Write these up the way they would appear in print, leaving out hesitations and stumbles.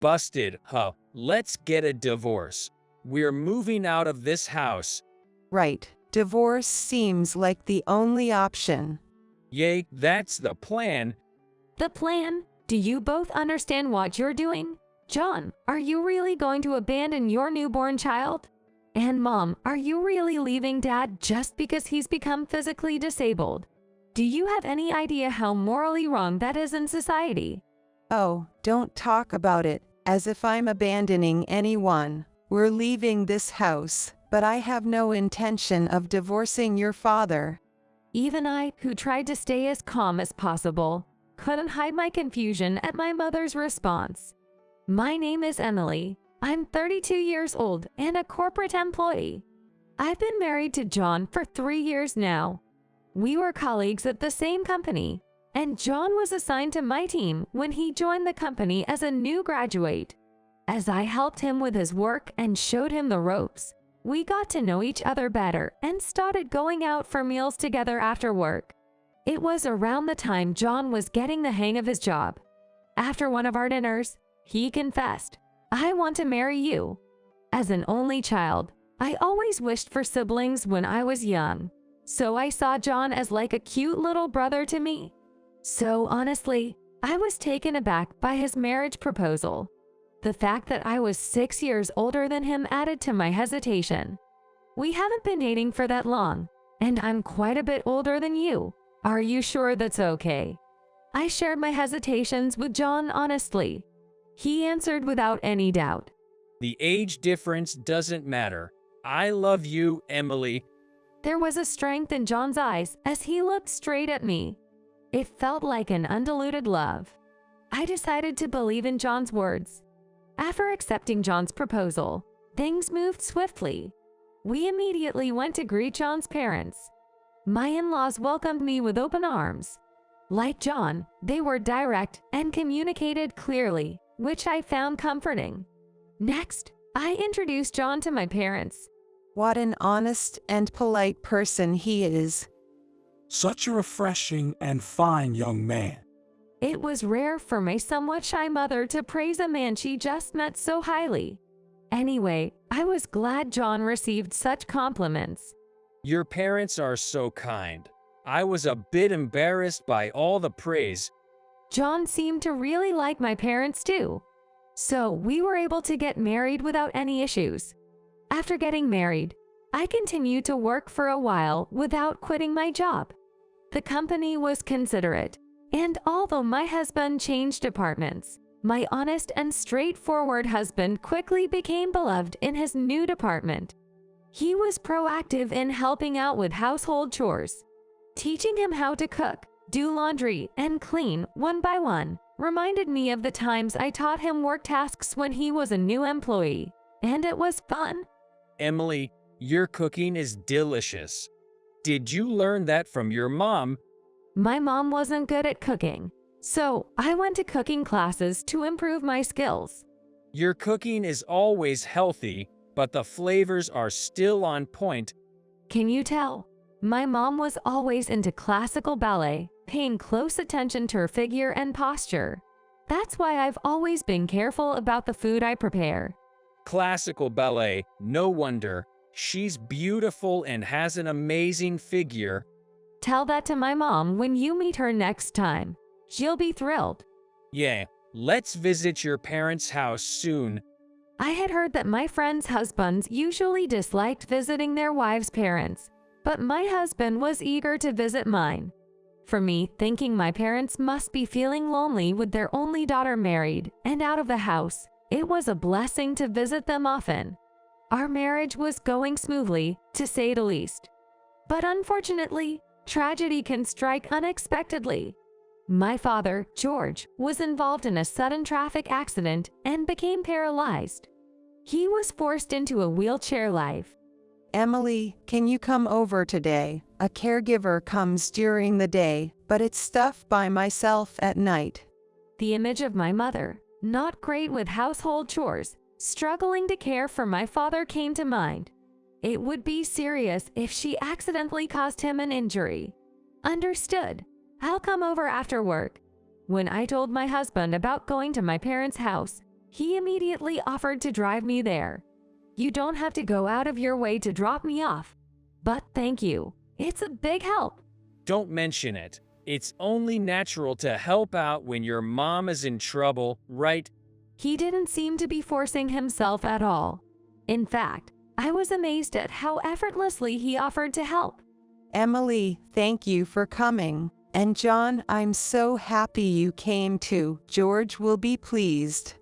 Busted, huh? Let's get a divorce. We're moving out of this house. Right. Divorce seems like the only option. Yay, that's the plan. The plan? Do you both understand what you're doing? John, are you really going to abandon your newborn child? And Mom, are you really leaving Dad just because he's become physically disabled? Do you have any idea how morally wrong that is in society? Oh, don't talk about it as if I'm abandoning anyone. We're leaving this house, but I have no intention of divorcing your father. Even I, who tried to stay as calm as possible, couldn't hide my confusion at my mother's response. My name is Emily. I'm 32 years old and a corporate employee. I've been married to John for 3 years now. We were colleagues at the same company, and John was assigned to my team when he joined the company as a new graduate. As I helped him with his work and showed him the ropes, we got to know each other better and started going out for meals together after work. It was around the time John was getting the hang of his job. After one of our dinners, he confessed, "I want to marry you." As an only child, I always wished for siblings when I was young, so I saw John as like a cute little brother to me. So honestly, I was taken aback by his marriage proposal. The fact that I was 6 years older than him added to my hesitation. We haven't been dating for that long, and I'm quite a bit older than you. Are you sure that's okay? I shared my hesitations with John honestly. He answered without any doubt. The age difference doesn't matter. I love you, Emily. There was a strength in John's eyes as he looked straight at me. It felt like an undiluted love. I decided to believe in John's words. After accepting John's proposal, things moved swiftly. We immediately went to greet John's parents. My in-laws welcomed me with open arms. Like John, they were direct and communicated clearly, which I found comforting. Next, I introduced John to my parents. What an honest and polite person he is. Such a refreshing and fine young man. It was rare for my somewhat shy mother to praise a man she just met so highly. Anyway, I was glad John received such compliments. Your parents are so kind. I was a bit embarrassed by all the praise. John seemed to really like my parents too. So we were able to get married without any issues. After getting married, I continued to work for a while without quitting my job. The company was considerate, and although my husband changed departments, my honest and straightforward husband quickly became beloved in his new department. He was proactive in helping out with household chores. Teaching him how to cook, do laundry, and clean one by one reminded me of the times I taught him work tasks when he was a new employee, and it was fun. Emily, your cooking is delicious. Did you learn that from your mom? My mom wasn't good at cooking, so I went to cooking classes to improve my skills. Your cooking is always healthy, but the flavors are still on point. Can you tell? My mom was always into classical ballet, paying close attention to her figure and posture. That's why I've always been careful about the food I prepare. Classical ballet, no wonder. She's beautiful and has an amazing figure. Tell that to my mom when you meet her next time. She'll be thrilled. Yeah, let's visit your parents' house soon. I had heard that my friends' husbands usually disliked visiting their wives' parents, but my husband was eager to visit mine. For me, thinking my parents must be feeling lonely with their only daughter married and out of the house, it was a blessing to visit them often. Our marriage was going smoothly, to say the least. But unfortunately, tragedy can strike unexpectedly. My father, George, was involved in a sudden traffic accident and became paralyzed. He was forced into a wheelchair life. Emily, can you come over today? A caregiver comes during the day, but it's stuff by myself at night. The image of my mother, not great with household chores, struggling to care for my father came to mind. It would be serious if she accidentally caused him an injury. Understood. I'll come over after work. When I told my husband about going to my parents' house, He immediately offered to drive me there. You don't have to go out of your way to drop me off. But thank you. It's a big help. Don't mention it. It's only natural to help out when your mom is in trouble, right? He didn't seem to be forcing himself at all. In fact, I was amazed at how effortlessly he offered to help. Emily, thank you for coming. And John, I'm so happy you came too. George will be pleased.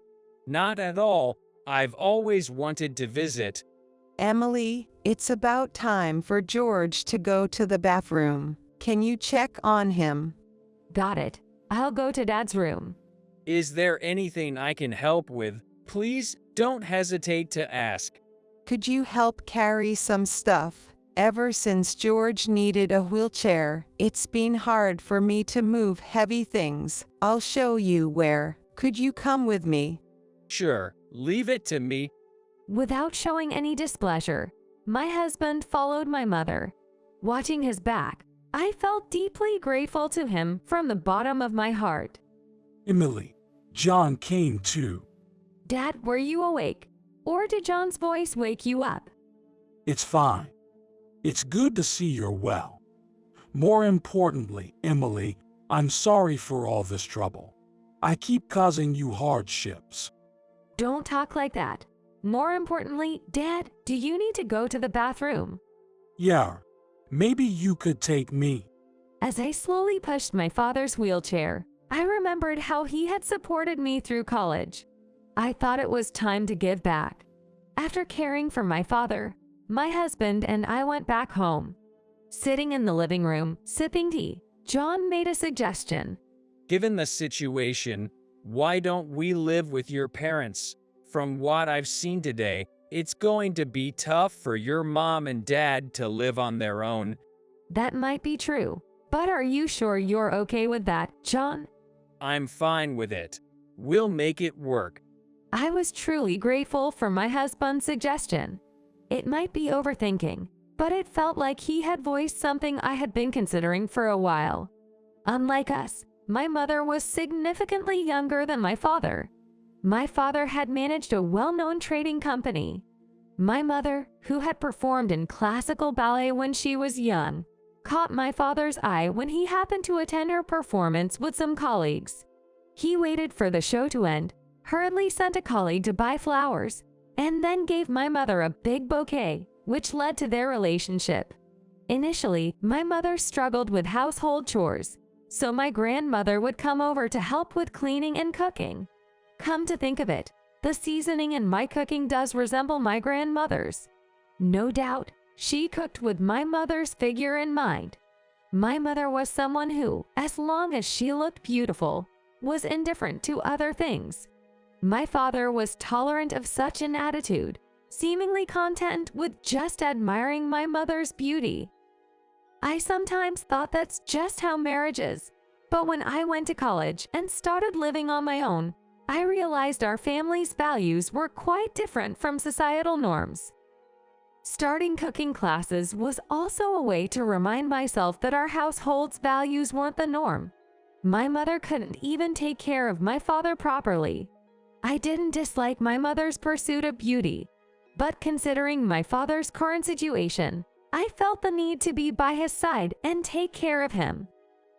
Not at all. I've always wanted to visit. Emily, it's about time for George to go to the bathroom. Can you check on him? Got it. I'll go to Dad's room. Is there anything I can help with? Please don't hesitate to ask. Could you help carry some stuff? Ever since George needed a wheelchair, it's been hard for me to move heavy things. I'll show you where. Could you come with me? Sure, leave it to me. Without showing any displeasure, my husband followed my mother. Watching his back, I felt deeply grateful to him from the bottom of my heart. Emily, John came too. Dad, were you awake? Or did John's voice wake you up? It's fine. It's good to see you're well. More importantly, Emily, I'm sorry for all this trouble. I keep causing you hardships. Don't talk like that. More importantly, Dad, do you need to go to the bathroom? Yeah, maybe you could take me. As I slowly pushed my father's wheelchair, I remembered how he had supported me through college. I thought it was time to give back. After caring for my father, my husband and I went back home. Sitting in the living room, sipping tea, John made a suggestion. Given the situation, why don't we live with your parents? From what I've seen today, it's going to be tough for your mom and dad to live on their own. That might be true, but are you sure you're okay with that, John? I'm fine with it. We'll make it work. I was truly grateful for my husband's suggestion. It might be overthinking, but it felt like he had voiced something I had been considering for a while. Unlike us, my mother was significantly younger than my father. My father had managed a well-known trading company. My mother, who had performed in classical ballet when she was young, caught my father's eye when he happened to attend her performance with some colleagues. He waited for the show to end, hurriedly sent a colleague to buy flowers, and then gave my mother a big bouquet, which led to their relationship. Initially, my mother struggled with household chores, so my grandmother would come over to help with cleaning and cooking. Come to think of it, the seasoning in my cooking does resemble my grandmother's. No doubt, she cooked with my mother's figure in mind. My mother was someone who, as long as she looked beautiful, was indifferent to other things. My father was tolerant of such an attitude, seemingly content with just admiring my mother's beauty. I sometimes thought that's just how marriage is, but when I went to college and started living on my own, I realized our family's values were quite different from societal norms. Starting cooking classes was also a way to remind myself that our household's values weren't the norm. My mother couldn't even take care of my father properly. I didn't dislike my mother's pursuit of beauty, but considering my father's current situation, I felt the need to be by his side and take care of him.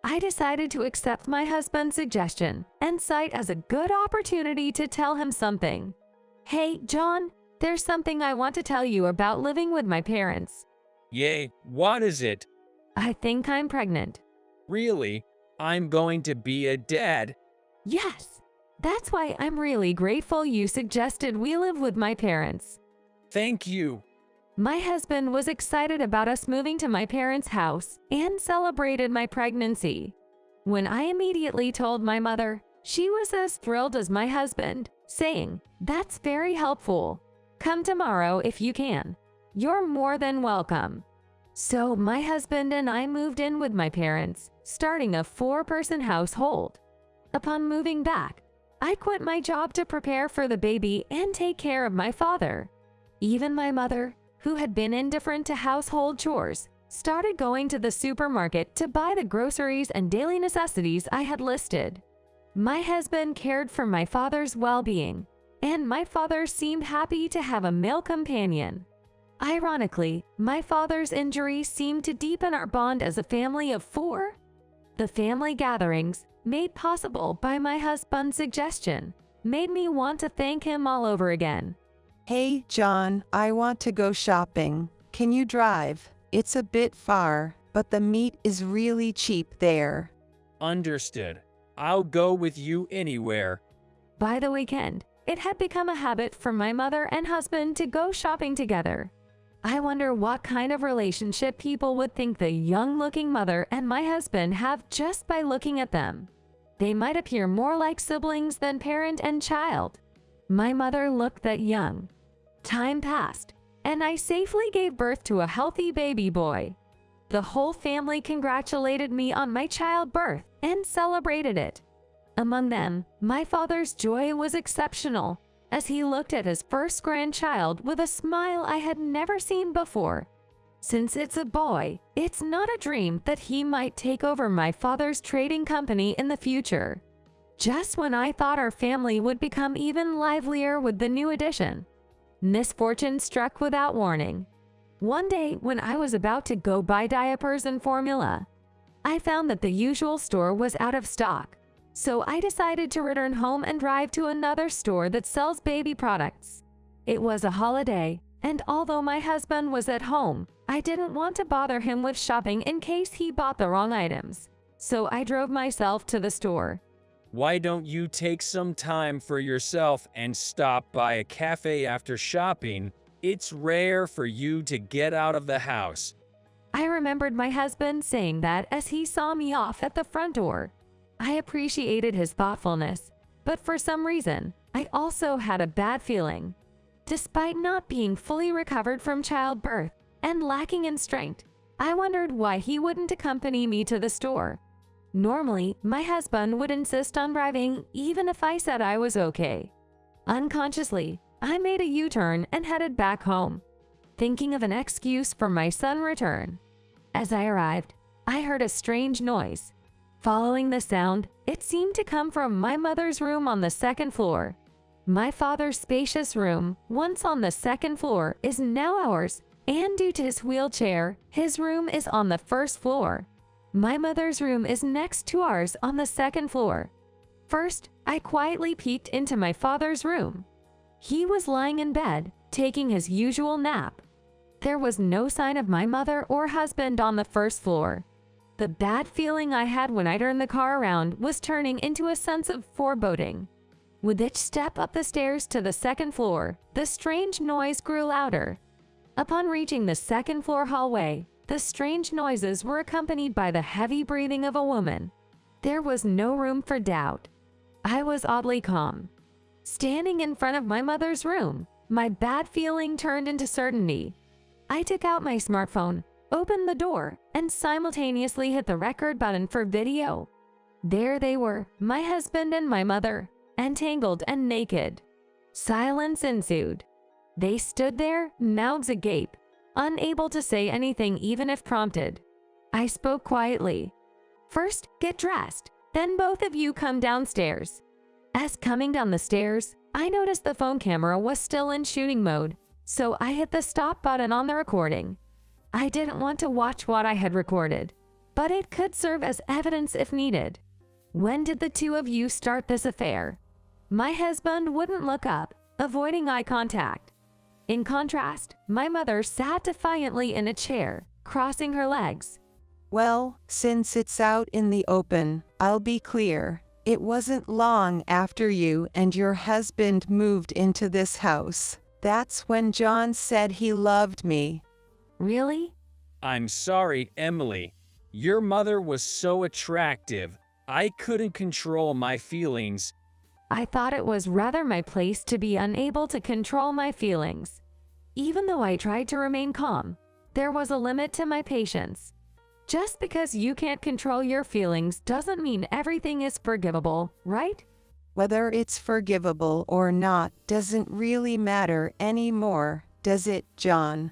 I decided to accept my husband's suggestion and saw it as a good opportunity to tell him something. Hey, John, there's something I want to tell you about living with my parents. Yay, what is it? I think I'm pregnant. Really? I'm going to be a dad. Yes. That's why I'm really grateful you suggested we live with my parents. Thank you. My husband was excited about us moving to my parents' house and celebrated my pregnancy. When I immediately told my mother, she was as thrilled as my husband, saying, "That's very helpful. Come tomorrow if you can. You're more than welcome." So my husband and I moved in with my parents, starting a 4-person household. Upon moving back, I quit my job to prepare for the baby and take care of my father. Even my mother, who had been indifferent to household chores, started going to the supermarket to buy the groceries and daily necessities I had listed. My husband cared for my father's well-being, and my father seemed happy to have a male companion. Ironically, my father's injury seemed to deepen our bond as a family of four. The family gatherings, made possible by my husband's suggestion, made me want to thank him all over again. Hey, John, I want to go shopping. Can you drive? It's a bit far, but the meat is really cheap there. Understood. I'll go with you anywhere. By the weekend, it had become a habit for my mother and husband to go shopping together. I wonder what kind of relationship people would think the young-looking mother and my husband have just by looking at them. They might appear more like siblings than parent and child. My mother looked that young. Time passed, and I safely gave birth to a healthy baby boy. The whole family congratulated me on my childbirth and celebrated it. Among them, my father's joy was exceptional, as he looked at his first grandchild with a smile I had never seen before. Since it's a boy, it's not a dream that he might take over my father's trading company in the future. Just when I thought our family would become even livelier with the new addition, misfortune struck without warning. One day, when I was about to go buy diapers and formula, I found that the usual store was out of stock. So I decided to return home and drive to another store that sells baby products. It was a holiday, and although my husband was at home, I didn't want to bother him with shopping in case he bought the wrong items. So I drove myself to the store. Why don't you take some time for yourself and stop by a cafe after shopping? It's rare for you to get out of the house. I remembered my husband saying that as he saw me off at the front door. I appreciated his thoughtfulness, but for some reason, I also had a bad feeling. Despite not being fully recovered from childbirth and lacking in strength, I wondered why he wouldn't accompany me to the store. Normally, my husband would insist on driving even if I said I was okay. Unconsciously, I made a U-turn and headed back home, thinking of an excuse for my son's return. As I arrived, I heard a strange noise. Following the sound, it seemed to come from my mother's room on the second floor. My father's spacious room, once on the second floor, is now ours, and due to his wheelchair, his room is on the first floor. My mother's room is next to ours on the second floor. First, I quietly peeked into my father's room. He was lying in bed, taking his usual nap. There was no sign of my mother or husband on the first floor. The bad feeling I had when I turned the car around was turning into a sense of foreboding. With each step up the stairs to the second floor, the strange noise grew louder. Upon reaching the second floor hallway, the strange noises were accompanied by the heavy breathing of a woman. There was no room for doubt. I was oddly calm. Standing in front of my mother's room, my bad feeling turned into certainty. I took out my smartphone, opened the door, and simultaneously hit the record button for video. There they were, my husband and my mother, entangled and naked. Silence ensued. They stood there, mouths agape, unable to say anything even if prompted. I spoke quietly. First, get dressed, then both of you come downstairs. As coming down the stairs, I noticed the phone camera was still in shooting mode, so I hit the stop button on the recording. I didn't want to watch what I had recorded, but it could serve as evidence if needed. When did the two of you start this affair? My husband wouldn't look up, avoiding eye contact. In contrast, my mother sat defiantly in a chair, crossing her legs. Well, since it's out in the open, I'll be clear. It wasn't long after you and your husband moved into this house. That's when John said he loved me. Really? I'm sorry, Emily. Your mother was so attractive. I couldn't control my feelings. I thought it was rather my place to be unable to control my feelings. Even though I tried to remain calm, there was a limit to my patience. Just because you can't control your feelings doesn't mean everything is forgivable, right? Whether it's forgivable or not doesn't really matter anymore, does it, John?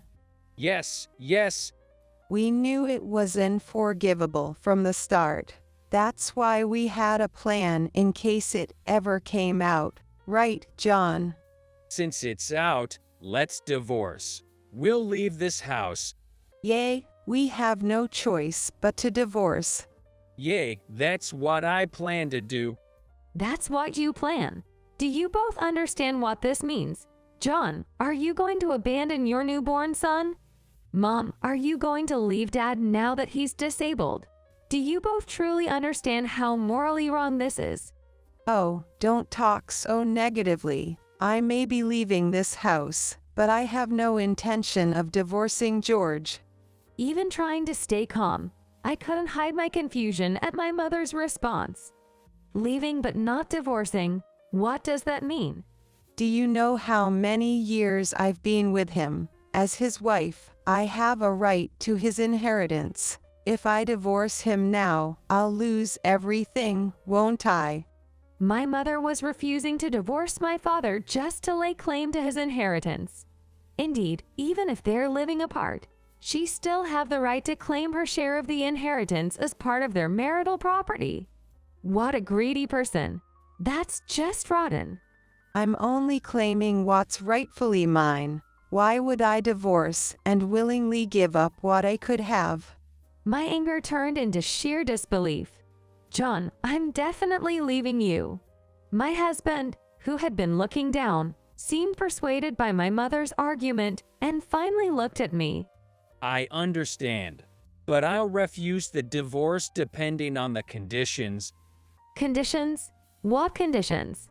Yes, yes. We knew it was unforgivable from the start. That's why we had a plan in case it ever came out, right, John? Since it's out, let's divorce. We'll leave this house. Yay, we have no choice but to divorce. Yay, that's what I plan to do. That's what you plan. Do you both understand what this means? John, are you going to abandon your newborn son? Mom, are you going to leave Dad now that he's disabled? Do you both truly understand how morally wrong this is? Oh, don't talk so negatively. I may be leaving this house, but I have no intention of divorcing George. Even trying to stay calm, I couldn't hide my confusion at my mother's response. Leaving but not divorcing, what does that mean? Do you know how many years I've been with him? As his wife, I have a right to his inheritance. If I divorce him now, I'll lose everything, won't I? My mother was refusing to divorce my father just to lay claim to his inheritance. Indeed, even if they're living apart, she still have the right to claim her share of the inheritance as part of their marital property. What a greedy person. That's just rotten. I'm only claiming what's rightfully mine. Why would I divorce and willingly give up what I could have? My anger turned into sheer disbelief. John, I'm definitely leaving you. My husband, who had been looking down, seemed persuaded by my mother's argument and finally looked at me. I understand, but I'll refuse the divorce depending on the conditions. Conditions? What conditions?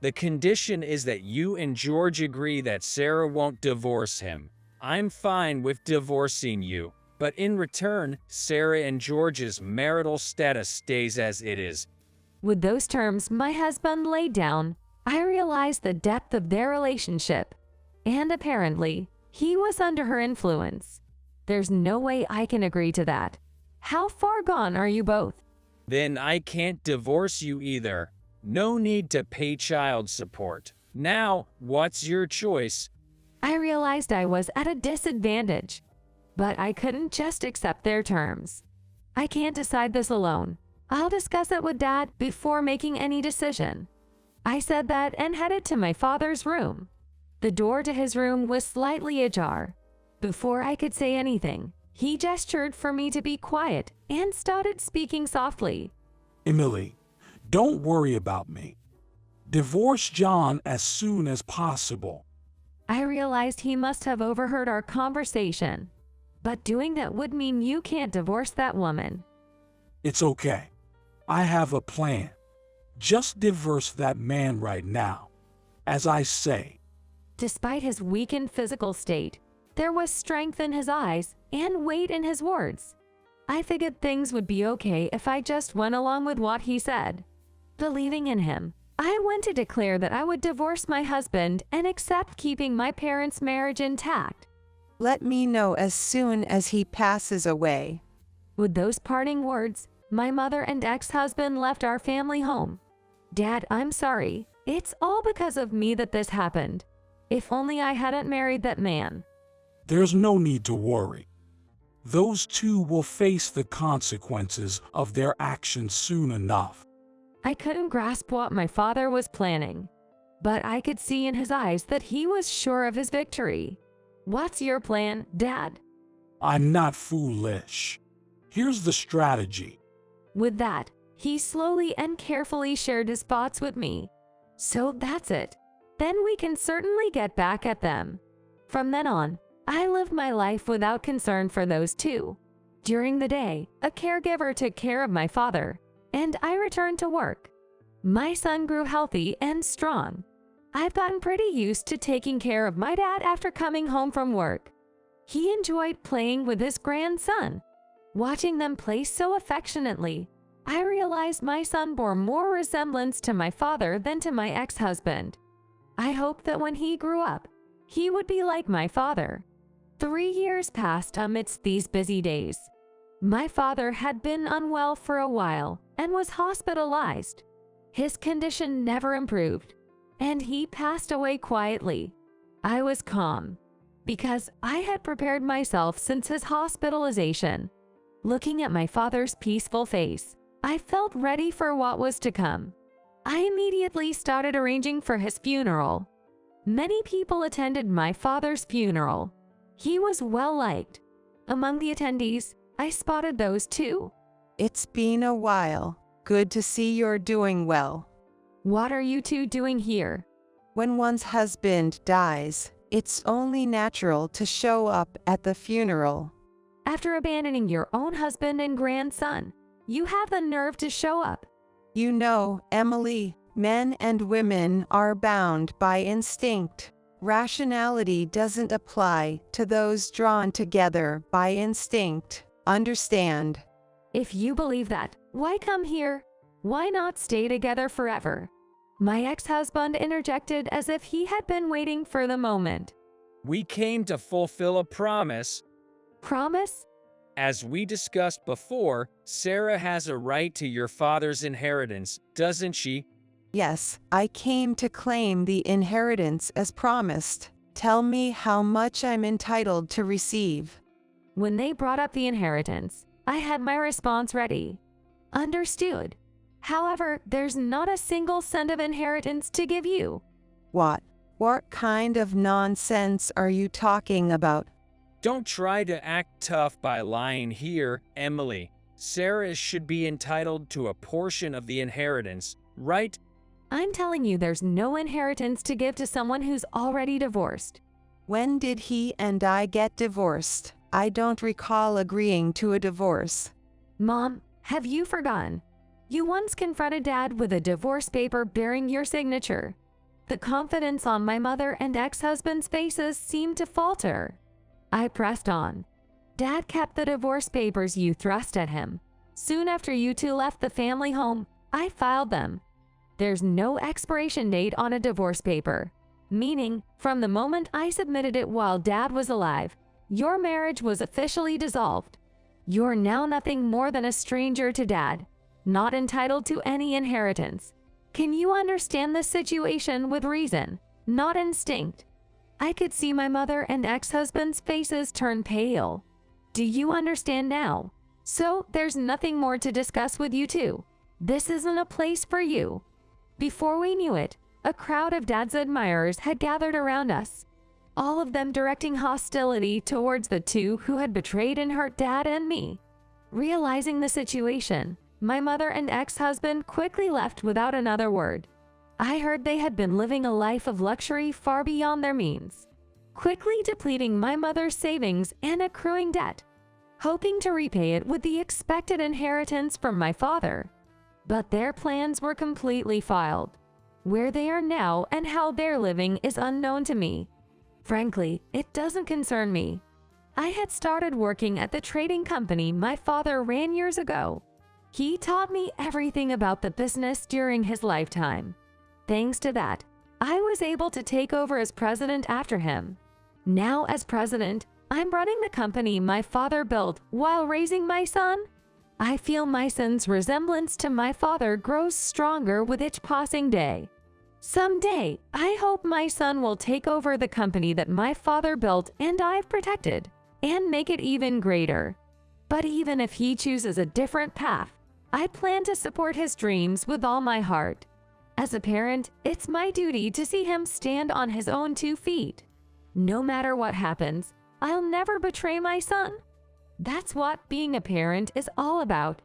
The condition is that you and George agree that Sarah won't divorce him. I'm fine with divorcing you, but in return, Sarah and George's marital status stays as it is. With those terms my husband laid down, I realized the depth of their relationship, and apparently, he was under her influence. There's no way I can agree to that. How far gone are you both? Then I can't divorce you either. No need to pay child support. Now, what's your choice? I realized I was at a disadvantage, but I couldn't just accept their terms. I can't decide this alone. I'll discuss it with Dad before making any decision. I said that and headed to my father's room. The door to his room was slightly ajar. Before I could say anything, he gestured for me to be quiet and started speaking softly. Emily, don't worry about me. Divorce John as soon as possible. I realized he must have overheard our conversation, but doing that would mean you can't divorce that woman. It's okay. I have a plan. Just divorce that man right now. As I say. Despite his weakened physical state, there was strength in his eyes and weight in his words. I figured things would be okay if I just went along with what he said. Believing in him, I went to declare that I would divorce my husband and accept keeping my parents' marriage intact. Let me know as soon as he passes away. With those parting words, my mother and ex-husband left our family home. Dad, I'm sorry. It's all because of me that this happened. If only I hadn't married that man. There's no need to worry. Those two will face the consequences of their actions soon enough. I couldn't grasp what my father was planning, but I could see in his eyes that he was sure of his victory. What's your plan, Dad? I'm not foolish. Here's the strategy. With that, he slowly and carefully shared his thoughts with me. So that's it. Then we can certainly get back at them. From then on, I lived my life without concern for those two. During the day, a caregiver took care of my father, and I returned to work. My son grew healthy and strong. I've gotten pretty used to taking care of my dad after coming home from work. He enjoyed playing with his grandson. Watching them play so affectionately, I realized my son bore more resemblance to my father than to my ex-husband. I hoped that when he grew up, he would be like my father. 3 years passed amidst these busy days. My father had been unwell for a while and was hospitalized. His condition never improved, and he passed away quietly. I was calm, because I had prepared myself since his hospitalization. Looking at my father's peaceful face, I felt ready for what was to come. I immediately started arranging for his funeral. Many people attended my father's funeral. He was well liked. Among the attendees, I spotted those too. It's been a while. Good to see you're doing well. What are you two doing here? When one's husband dies, it's only natural to show up at the funeral. After abandoning your own husband and grandson, you have the nerve to show up. You know, Emily, men and women are bound by instinct. Rationality doesn't apply to those drawn together by instinct. Understand? If you believe that, why come here? Why not stay together forever? My ex-husband interjected as if he had been waiting for the moment. We came to fulfill a promise. Promise? As we discussed before, Sarah has a right to your father's inheritance, doesn't she? Yes, I came to claim the inheritance as promised. Tell me how much I'm entitled to receive. When they brought up the inheritance, I had my response ready. Understood. However, there's not a single cent of inheritance to give you. What? What kind of nonsense are you talking about? Don't try to act tough by lying here, Emily. Sarah should be entitled to a portion of the inheritance, right? I'm telling you there's no inheritance to give to someone who's already divorced. When did he and I get divorced? I don't recall agreeing to a divorce. Mom, have you forgotten? You once confronted Dad with a divorce paper bearing your signature. The confidence on my mother and ex-husband's faces seemed to falter. I pressed on. Dad kept the divorce papers you thrust at him. Soon after you two left the family home, I filed them. There's no expiration date on a divorce paper, meaning from the moment I submitted it while Dad was alive, your marriage was officially dissolved. You're now nothing more than a stranger to Dad, not entitled to any inheritance. Can you understand this situation with reason, not instinct? I could see my mother and ex-husband's faces turn pale. Do you understand now? So there's nothing more to discuss with you two. This isn't a place for you. Before we knew it, a crowd of Dad's admirers had gathered around us, all of them directing hostility towards the two who had betrayed and hurt Dad and me. Realizing the situation, my mother and ex-husband quickly left without another word. I heard they had been living a life of luxury far beyond their means, quickly depleting my mother's savings and accruing debt, hoping to repay it with the expected inheritance from my father. But their plans were completely foiled. Where they are now and how they're living is unknown to me. Frankly, it doesn't concern me. I had started working at the trading company my father ran years ago. He taught me everything about the business during his lifetime. Thanks to that, I was able to take over as president after him. Now as president, I'm running the company my father built while raising my son. I feel my son's resemblance to my father grows stronger with each passing day. Someday, I hope my son will take over the company that my father built and I've protected, and make it even greater. But even if he chooses a different path, I plan to support his dreams with all my heart. As a parent, it's my duty to see him stand on his own 2 feet. No matter what happens, I'll never betray my son. That's what being a parent is all about.